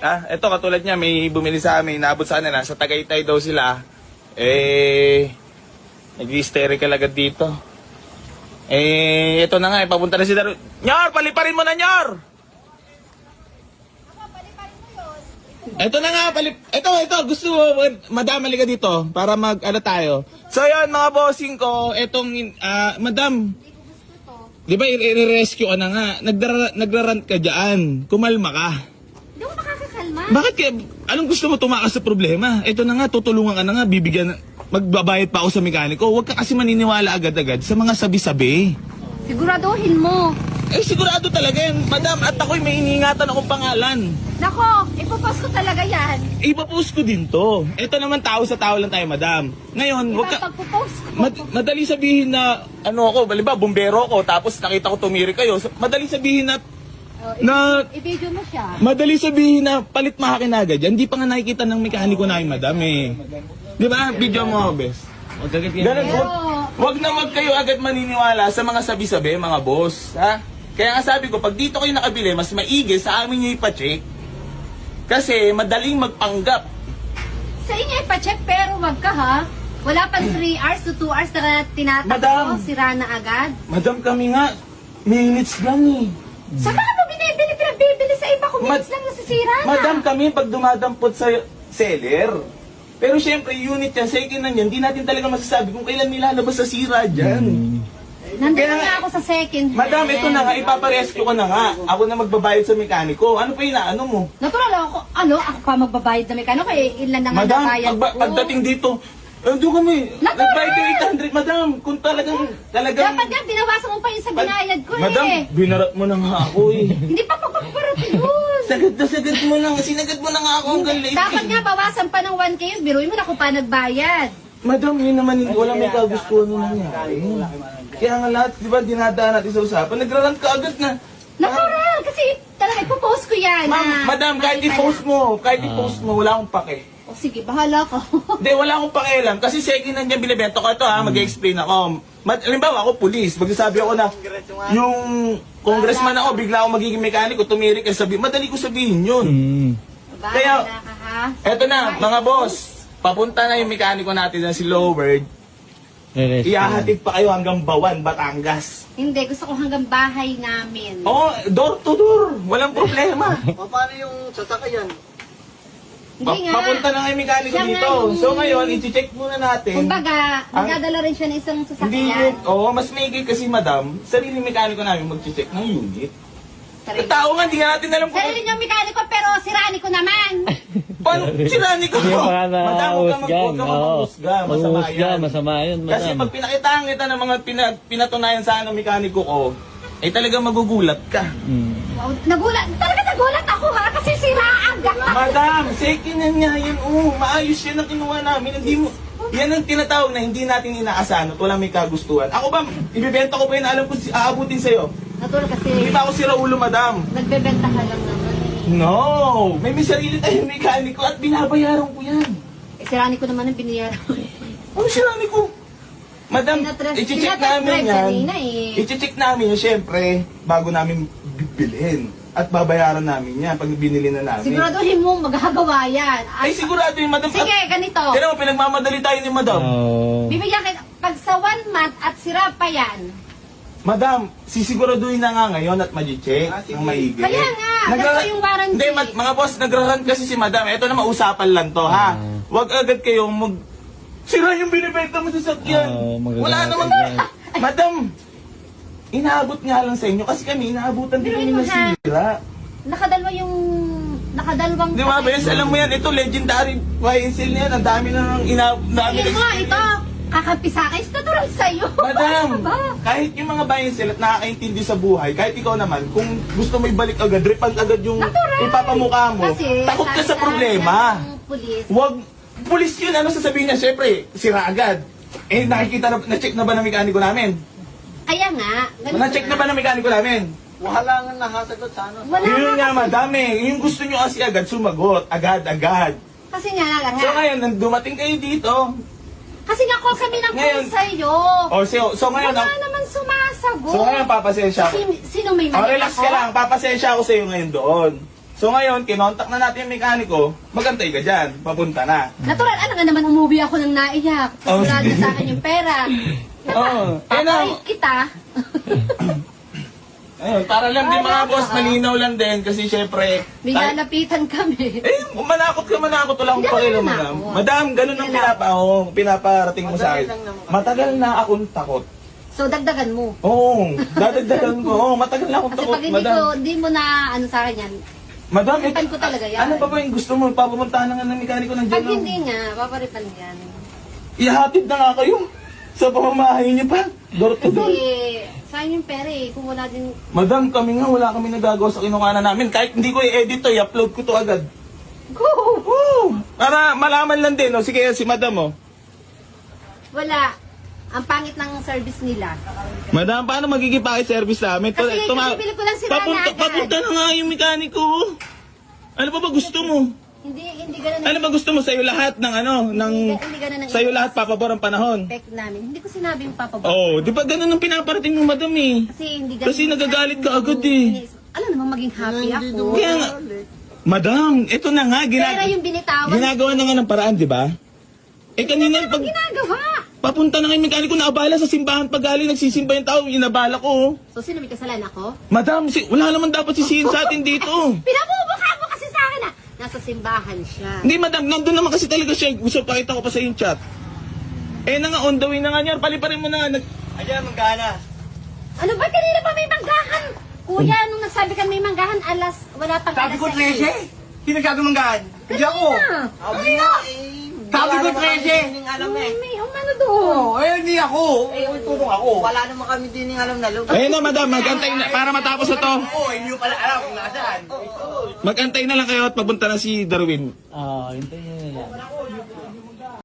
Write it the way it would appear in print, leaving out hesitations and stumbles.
Ito katulad niya, may bumili sa amin, naabot sa nila, sa Tagaytay daw sila. Nag-hysterical agad dito. Ito na nga, papunta na si Daru. Nyor, paliparin mo na, Nyor! Ito na nga, ito, gusto mo, madam, halika dito, para ano tayo. So yun, mga bossing ko, etong, madam, di ba, i-rescue ka na nga, nagrarant ka dyan, kumalma ka. Hindi ko makakakalma. Bakit kaya, anong gusto mo tumakas sa problema? Ito na nga, tutulungan ka na nga, magbabayad pa ako sa mekaniko. Huwag ka kasi maniniwala agad-agad sa mga sabi-sabi. Siguraduhin mo. Sigurado talaga yan, madam, at ako'y may iniingatan akong pangalan. Nako, ipopost ko talaga yan. Ipapost ko din to. Ito naman tao sa tao lang tayo, madam. Ngayon, huwag ka... Pagpopost ko. Madali sabihin na, baliba, bumbero ko, tapos nakita ko tumiri kayo. Madali sabihin na, I-video mo siya. madali sabihin na palit mahakin agad yan. Hindi pa nga nakikita ng mekaniko namin, madam eh. Di ba? Video mo, bes. Ganun, wag kayo agad maniniwala sa mga sabi-sabi, mga boss. Ha? Kaya nga sabi ko, pag dito kayo nakabili, mas maigi sa amin nyo ipacheck. Kasi madaling magpanggap. Sa inyo ipacheck pero wag ka ha. Wala pang 3 hours to 2 hours na tinatakbo, Madam. sira na agad. Madam, kami nga, minutes lang eh. Sa baka mo pinagbibili sa iba kung minutes lang nasisira na. Madam, kami pag dumadampot sa seller. Pero syempre, unit yan, second hand yan, hindi natin talaga masasabi kung kailan nilalabas sa sira dyan. Nandito na ako sa second hand. Madam, ito na nga, ipaparescue ko na nga. Ako na magbabayad sa mekaniko. Ano pa inaano mo? Natural ako pa magbabayad na mekaniko eh, ilan na nga Madam, nabayad ko. pagdating dito, doon kami. Natural! Nagbayad ko 800, madam. Kung talagang... Dapat nga, binawasan mo pa yung sa binayad ko Madam, eh. binarat mo na nga ako eh. Hindi pa pagpaparating yun. Sagad mo na, sinagad mo na nga ako hanggang late. Dapat nga, bawasan pa ng 1K yun. Biruin mo na kung pa nagbayad. Madam, yun naman, wala may kagustuhan na nangyari. Kaya nga lahat, di ba, dinadaan natin sa usapan, nagrarant ka agad na. Natural, kasi talaga ipopost ko yan. Madam, kahit i-post mo, wala akong pake. O sige, bahala ka. Hindi, wala akong pakialam. Kasi second hand yan, binibento ko ito ha, mag-explain ako. Halimbawa ako, pulis. Magsasabi ako na, yung congressman ako, bigla ako magiging mekaniko, tumirik, madali ko sabihin yun. Kaya, Bahala ka ha. eto na, mga boss, papunta na yung mekaniko natin na si Lowbird. Ihahatid pa kayo hanggang Bawan, Batangas. Hindi, gusto ko hanggang bahay namin. Oo, door to door. Walang problema. Paano yung sasakyan? Hindi nga. Papunta na nga yung mekaniko Siya nga dito. yung- So ngayon, i-check muna natin. Kumbaga, magdadala rin siya ng isang Hindi sasakyan. yun. Oo, mas maigi kasi madam, sarili mekaniko namin mag-check ng unit. Sarili. Tao nga, hindi nga natin alam kung... Sarili niyong mekaniko, pero sirani ko naman. Paano? Sinani ko. Hindi pa Madam, huwag ka mahusgan. maghusga. Masama yan. Masama yun, madam. Kasi pag pinakitaan kita ng mga pinatunayan sa mekaniko ko, ay talagang magugulat ka. Wow, talaga nagulat ako ha, kasi sira agad. Madam, second hand nga yan. Maayos yan ang kinuha namin. Hindi mo... Yan ang tinatawag na hindi natin inaasahan at walang may kagustuhan. Ako ba, ibibenta ko pa yun, alam ko aabutin sa'yo. Natural kasi Hindi pa ako si Raulo, madam. nagbebenta ka lang naman. No! May sarili tayong mekaniko at binabayaran ko yan. Sirani ko naman ang biniyaran. Ano sirani ko? Madam, i-check namin yan. Kanina eh. I-check namin yan, syempre, bago namin bibilhin. At babayaran namin yan pag binili na namin. Siguraduhin mo maghagawa yan. Ay, sigurado yun, madam. Sige, ganito. Kaya mo, pinagmamadali tayo ni madam. Bibigyan kita, pag sa 1 month at sira pa yan. Madam, sisiguraduhin na nga ngayon at mag-check ng maigi. Kaya nga, ganito yung warranty. Hindi, mga boss, nagrarant kasi si madam. Ito na mausapan lang to, ha? Huwag agad kayong sira yung binibenta mo sa sakyan. Wala namang... Madam, inaabot nga lang sa inyo kasi kami inaabutan din kami Biruin mo, ng ha? sira. Nakadalawang... Di ba, Bes? Alam mo yan, ito legendary YSL na yan. Ang dami na dami Sige mo, ito, kakampi sa akin, natural sa'yo. Madam, Ano ba? kahit yung mga buy and sell at nakakaintindi sa buhay, kahit ikaw naman, kung gusto mo ibalik agad, refund agad yung Natural. ipapamukha mo, Kasi, takot ka sabi sa problema. ng pulis, Huwag, pulis yun, ano sasabihin niya? Siyempre, sira agad. Na-check na ba ng mekaniko namin? kaya nga, ganito Na-check na ba ng mekaniko namin? Wala nga nakasagot sa ano. Wala Yun nga, nga kasi, madami. Yung gusto nyo kasi agad, sumagot. Agad-agad. kasi nga, So ngayon, nang dumating kayo dito, kasi nga call kami ng Ngayon, call sa'yo. so ngayon, Wala naman sumasagot. so ngayon, papasensya ako. Sino may Oh, mali relax ako? ka lang, papasensya ako sa'yo ngayon doon. So ngayon, kinontak na natin yung mekaniko, magantay ka dyan, papunta na. Natural, ano nga naman umuwi ako ng naiyak. Oh. Tapos wala na sa akin yung pera. Oo. Papahit kita. Ayun, para lang din mga boss, malinaw lang din kasi syempre... May lalapitan kami. Manakot ka, manakot. Wala akong Hindi pakialam, naman madam. ako. Madam, ganun ang pinaparating mo sa akin. Madali lang naman. Matagal na akong takot. So, dagdagan mo. Oo, dadagdagan ko. Oo, matagal na akong Kasi takot, pag hindi mo na ano sa akin yan, Madam, Paparipan ko talaga yan. ano pa ba yung gusto mo? Papapuntahan na nga ng mekaniko ng pag dyan. hindi nga, paparipan yan. Ihatid na nga kayo. Sa pamamahay niyo pa. Door to door. Kasi, sayang yung pera eh. Kung wala din, Madam, kami nga wala kami nagagawa sa kinuha namin. Kahit hindi ko i-edit to, i-upload ko to agad. go! Oo. Para malaman lang din. O, sige, si madam, oh. Wala. Ang pangit ng service nila. Madam, paano magiging service namin? Kasi bibili ko lang sila na agad. Papunta na nga yung mekaniko. Ano pa ba gusto mo? Hindi ganun Ano ba gusto mo sa'yo lahat ng ano? Hindi ganun ang Sa'yo lahat papabor ang panahon? expect namin. Hindi ko sinabi yung papabot. Oh, di ba ganun ang pinaparating mo, madam eh? Kasi hindi ganun. Kasi nagagalit ka agad eh. Alam naman maging happy Hindi ako. Kaya nga, madam, ito na nga, Pera yung binitawan. ginagawa na nga ng paraan, di ba? Eh kanina, pag Ginagawa. papunta na nga yung mekaniko, naabala sa simbahan pag galing, nagsisimba yung tao, inabala ko. oh. So, sino may kasalanan ako? Madam, wala naman dapat sisihin sa atin dito. Pinabubukha mo kasi sa akin na nasa simbahan siya. Hindi, madam, nandun naman kasi talaga siya. Gusto pakita ko pa sa yung chat. Eh na nga, on the way na nga niya. Paliparin mo na nga. Ayan, magkana. Ano ba kanina pa may manggahan? Kuya, nung nagsabi ka may manggahan, wala pang Sabi ko alas 13. Sino sabi manggaan? Hindi ako. Sabi nga, Sabi ko 13. Hindi alam eh. May umano doon. Oh, eh hindi ako. Eh, tulong ako. Wala naman kami din yung alam na loob. Ayun na, madam, magantay na. Para matapos na to. Oo, hindi ko pala alam kung nasaan. Magantay na lang kayo at papunta na si Darwin. Oo, hintayin nila.